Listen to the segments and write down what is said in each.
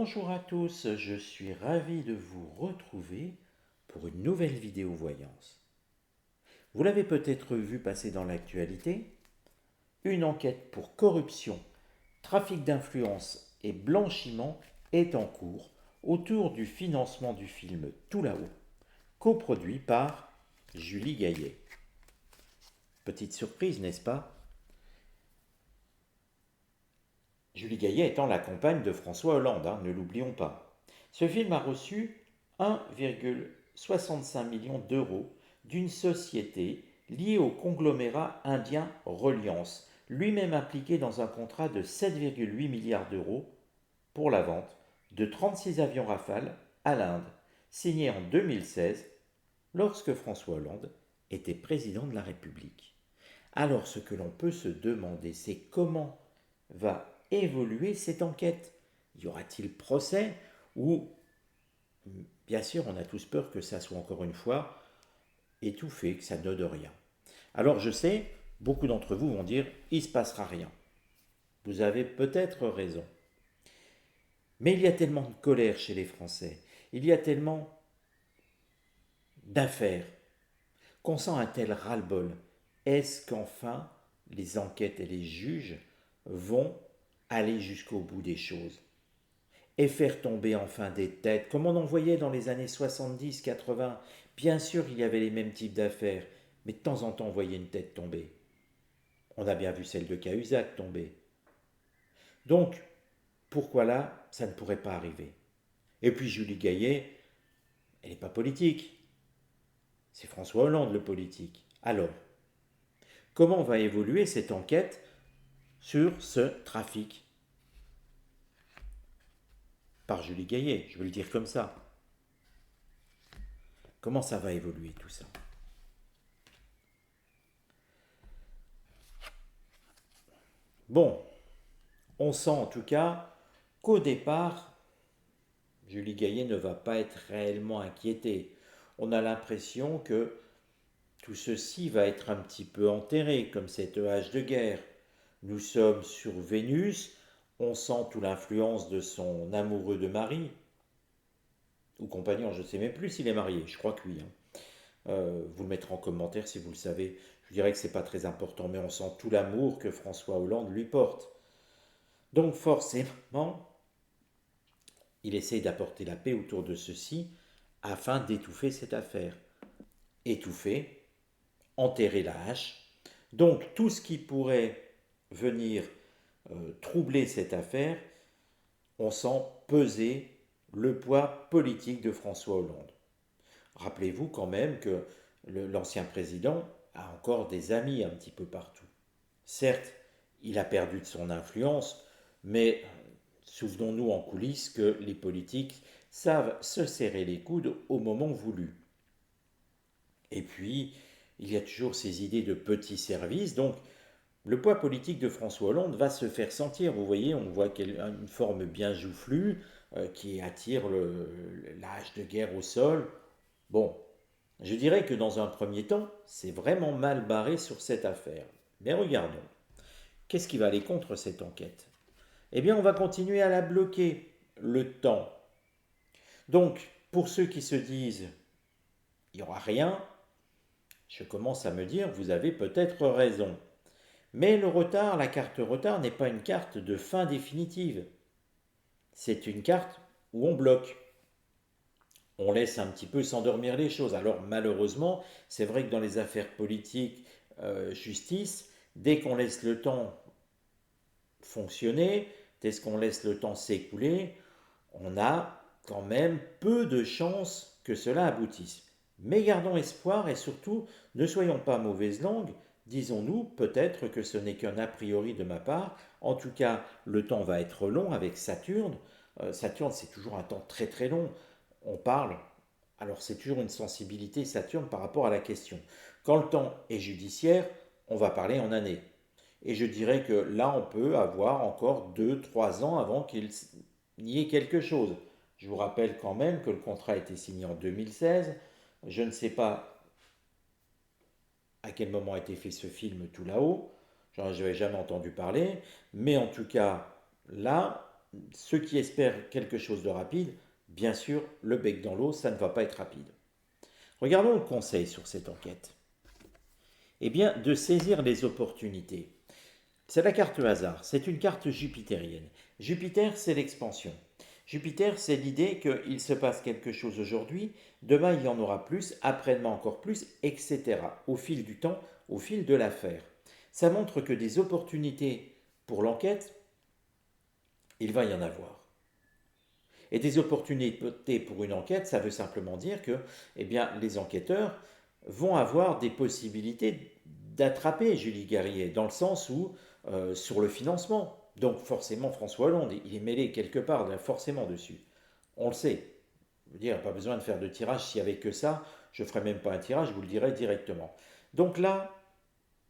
Bonjour à tous, je suis ravi de vous retrouver pour une nouvelle vidéo voyance. Vous l'avez peut-être vu passer dans l'actualité, une enquête pour corruption, trafic d'influence et blanchiment est en cours autour du financement du film Tout là-haut, coproduit par Julie Gaillet. Petite surprise, n'est-ce pas? Julie Gaillet étant la compagne de François Hollande, ne l'oublions pas. Ce film a reçu 1,65 million d'euros d'une société liée au conglomérat indien Reliance, lui-même impliqué dans un contrat de 7,8 milliards d'euros pour la vente de 36 avions Rafale à l'Inde, signé en 2016 lorsque François Hollande était président de la République. Alors ce que l'on peut se demander, c'est comment va évoluer cette enquête. Y aura-t-il procès ou, bien sûr, on a tous peur que ça soit encore une fois étouffé, que ça ne donne rien. Alors je sais, beaucoup d'entre vous vont dire, il ne se passera rien. Vous avez peut-être raison. Mais il y a tellement de colère chez les Français, il y a tellement d'affaires, qu'on sent un tel ras-le-bol. Est-ce qu'enfin les enquêtes et les juges vont aller jusqu'au bout des choses et faire tomber enfin des têtes, comme on en voyait dans les années 70-80? Bien sûr, il y avait les mêmes types d'affaires, mais de temps en temps, on voyait une tête tomber. On a bien vu celle de Cahuzac tomber. Donc, pourquoi là, ça ne pourrait pas arriver? Et puis Julie Gaillet, elle n'est pas politique. C'est François Hollande le politique. Alors, comment va évoluer cette enquête sur ce trafic par Julie Gaillet, je vais le dire comme ça? Comment ça va évoluer tout ça? Bon, on sent en tout cas qu'au départ, Julie Gaillet ne va pas être réellement inquiétée. On a l'impression que tout ceci va être un petit peu enterré, comme cette hache de guerre. Nous sommes sur Vénus, on sent toute l'influence de son amoureux de mari, ou compagnon, je ne sais même plus s'il est marié, je crois que oui. Vous le mettrez en commentaire si vous le savez. Je dirais que ce n'est pas très important, mais on sent tout l'amour que François Hollande lui porte. Donc forcément, il essaye d'apporter la paix autour de ceci afin d'étouffer cette affaire. Étouffer, enterrer la hache. Donc tout ce qui pourrait venir troubler cette affaire, on sent peser le poids politique de François Hollande. Rappelez-vous quand même que l'ancien président a encore des amis un petit peu partout. Certes, il a perdu de son influence, mais souvenons-nous en coulisses que les politiques savent se serrer les coudes au moment voulu. Et puis, il y a toujours ces idées de petits services, donc le poids politique de François Hollande va se faire sentir. Vous voyez, on voit qu'elle a une forme bien joufflue qui attire la hache de guerre au sol. Bon, je dirais que dans un premier temps, c'est vraiment mal barré sur cette affaire. Mais regardons, qu'est-ce qui va aller contre cette enquête? Eh bien, on va continuer à la bloquer, le temps. Donc, pour ceux qui se disent, il n'y aura rien, je commence à me dire, vous avez peut-être raison. Mais le retard, la carte retard n'est pas une carte de fin définitive. C'est une carte où on bloque. On laisse un petit peu s'endormir les choses. Alors malheureusement, c'est vrai que dans les affaires politiques, justice, dès qu'on laisse le temps fonctionner, dès qu'on laisse le temps s'écouler, on a quand même peu de chances que cela aboutisse. Mais gardons espoir et surtout, ne soyons pas mauvaise langue, disons-nous peut-être que ce n'est qu'un a priori de ma part. En tout cas, le temps va être long avec Saturne. Saturne, c'est toujours un temps très très long. On parle, alors c'est toujours une sensibilité Saturne par rapport à la question. Quand le temps est judiciaire, on va parler en années. Et je dirais que là, on peut avoir encore 2 3 ans avant qu'il y ait quelque chose. Je vous rappelle quand même que le contrat a été signé en 2016. Je ne sais pas à quel moment a été fait ce film Tout là-haut. Je n'avais jamais entendu parler. Mais en tout cas, là, ceux qui espèrent quelque chose de rapide, bien sûr, le bec dans l'eau, ça ne va pas être rapide. Regardons le conseil sur cette enquête. Eh bien, de saisir les opportunités. C'est la carte hasard, c'est une carte jupitérienne. Jupiter, c'est l'expansion. Jupiter, c'est l'idée qu'il se passe quelque chose aujourd'hui, demain il y en aura plus, après-demain encore plus, etc. Au fil du temps, au fil de l'affaire. Ça montre que des opportunités pour l'enquête, il va y en avoir. Et des opportunités pour une enquête, ça veut simplement dire que eh bien, les enquêteurs vont avoir des possibilités d'attraper Julie Garrier, dans le sens où, sur le financement, donc forcément François Hollande, il est mêlé quelque part, forcément dessus. On le sait. Je veux dire, pas besoin de faire de tirage, s'il n'y avait que ça, je ne ferais même pas un tirage, je vous le dirais directement. Donc là,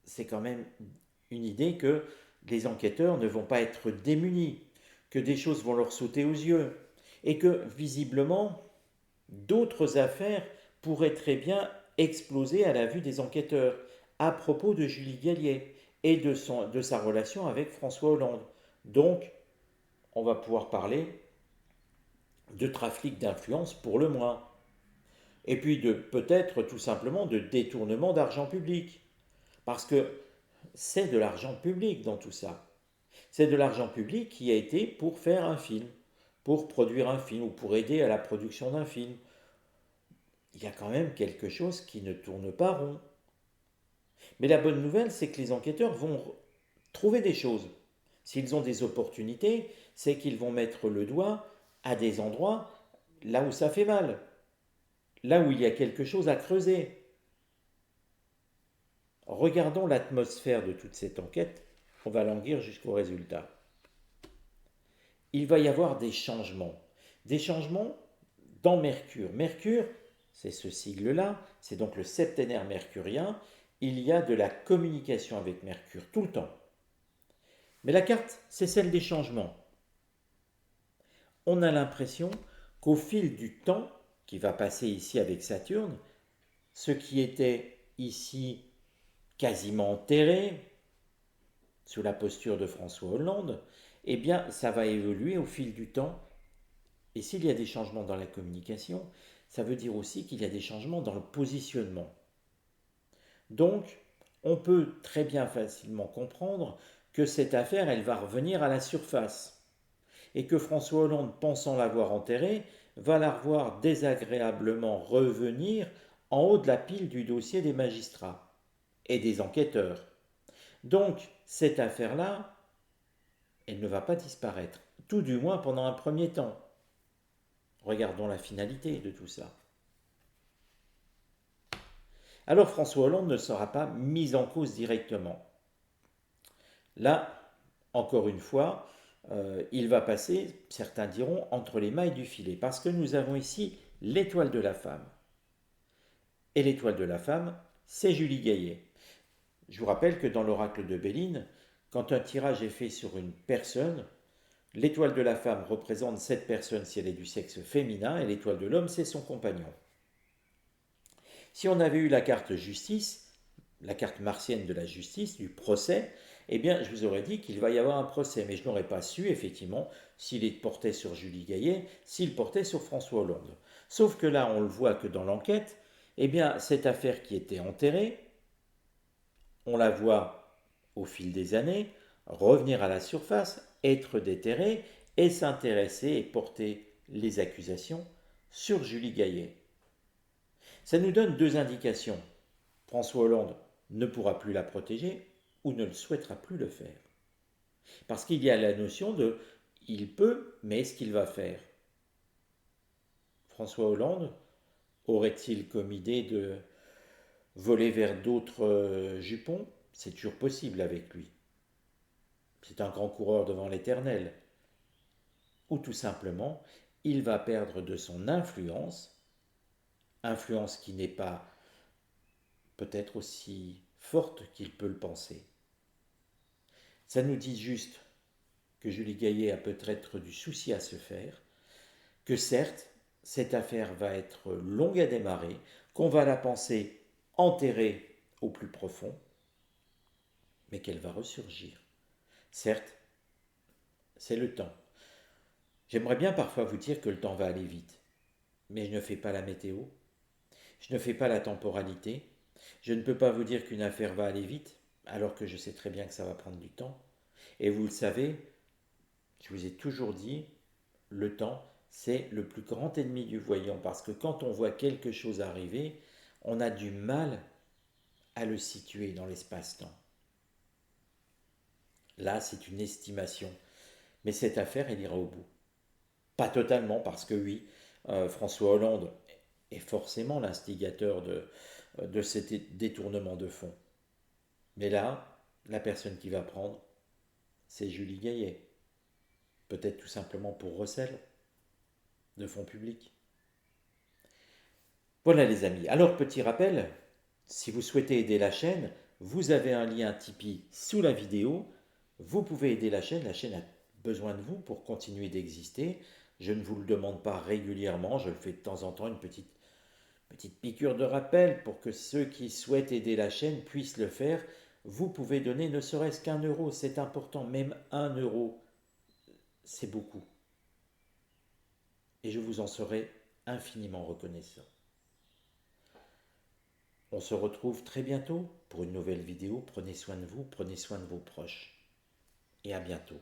c'est quand même une idée que les enquêteurs ne vont pas être démunis, que des choses vont leur sauter aux yeux, et que visiblement, d'autres affaires pourraient très bien exploser à la vue des enquêteurs à propos de Julie Gallier et de sa relation avec François Hollande. Donc, on va pouvoir parler de trafic d'influence pour le moins. Et puis de peut-être tout simplement de détournement d'argent public. Parce que c'est de l'argent public dans tout ça. C'est de l'argent public qui a été pour faire un film, pour produire un film ou pour aider à la production d'un film. Il y a quand même quelque chose qui ne tourne pas rond. Mais la bonne nouvelle, c'est que les enquêteurs vont trouver des choses. S'ils ont des opportunités, c'est qu'ils vont mettre le doigt à des endroits là où ça fait mal, là où il y a quelque chose à creuser. Regardons l'atmosphère de toute cette enquête, on va languir jusqu'au résultat. Il va y avoir des changements. Des changements dans Mercure. Mercure, c'est ce sigle-là, c'est donc le septénaire mercurien. Il y a de la communication avec Mercure tout le temps. Mais la carte, c'est celle des changements. On a l'impression qu'au fil du temps, qui va passer ici avec Saturne, ce qui était ici quasiment enterré, sous la posture de François Hollande, eh bien, ça va évoluer au fil du temps. Et s'il y a des changements dans la communication, ça veut dire aussi qu'il y a des changements dans le positionnement. Donc, on peut très bien facilement comprendre que cette affaire, elle va revenir à la surface. Et que François Hollande, pensant l'avoir enterrée, va la revoir désagréablement revenir en haut de la pile du dossier des magistrats et des enquêteurs. Donc, cette affaire-là, elle ne va pas disparaître, tout du moins pendant un premier temps. Regardons la finalité de tout ça. Alors François Hollande ne sera pas mis en cause directement. Là, encore une fois, il va passer, certains diront, entre les mailles du filet, parce que nous avons ici l'étoile de la femme. Et l'étoile de la femme, c'est Julie Gaillet. Je vous rappelle que dans l'oracle de Béline, quand un tirage est fait sur une personne, l'étoile de la femme représente cette personne si elle est du sexe féminin, et l'étoile de l'homme, c'est son compagnon. Si on avait eu la carte justice, la carte martienne de la justice, du procès, eh bien, je vous aurais dit qu'il va y avoir un procès, mais je n'aurais pas su, effectivement, s'il portait sur Julie Gaillet, s'il portait sur François Hollande. Sauf que là, on le voit que dans l'enquête, eh bien, cette affaire qui était enterrée, on la voit au fil des années revenir à la surface, être déterrée et s'intéresser et porter les accusations sur Julie Gaillet. Ça nous donne deux indications. François Hollande ne pourra plus la protéger ou ne le souhaitera plus le faire. Parce qu'il y a la notion de il peut, mais est-ce qu'il va faire? François Hollande aurait-il comme idée de voler vers d'autres jupons? C'est toujours possible avec lui. C'est un grand coureur devant l'éternel. Ou tout simplement, il va perdre de son influence, influence qui n'est pas peut-être aussi forte qu'il peut le penser. Ça nous dit juste que Julie Gaillet a peut-être du souci à se faire, que certes, cette affaire va être longue à démarrer, qu'on va la penser enterrée au plus profond, mais qu'elle va ressurgir. Certes, c'est le temps. J'aimerais bien parfois vous dire que le temps va aller vite, mais je ne fais pas la météo, je ne fais pas la temporalité, je ne peux pas vous dire qu'une affaire va aller vite, alors que je sais très bien que ça va prendre du temps. Et vous le savez, je vous ai toujours dit, le temps, c'est le plus grand ennemi du voyant, parce que quand on voit quelque chose arriver, on a du mal à le situer dans l'espace-temps. Là, c'est une estimation. Mais cette affaire, elle ira au bout. Pas totalement, parce que oui, François Hollande est forcément l'instigateur de cet détournement de fonds. Mais là, la personne qui va prendre, c'est Julie Gaillet. Peut-être tout simplement pour recel de fonds publics. Voilà les amis. Alors petit rappel, si vous souhaitez aider la chaîne, vous avez un lien Tipeee sous la vidéo. Vous pouvez aider la chaîne a besoin de vous pour continuer d'exister. Je ne vous le demande pas régulièrement, je le fais de temps en temps, une petite piqûre de rappel pour que ceux qui souhaitent aider la chaîne puissent le faire. Vous pouvez donner ne serait-ce qu'un euro, c'est important, même un euro, c'est beaucoup. Et je vous en serai infiniment reconnaissant. On se retrouve très bientôt pour une nouvelle vidéo. Prenez soin de vous, prenez soin de vos proches. Et à bientôt.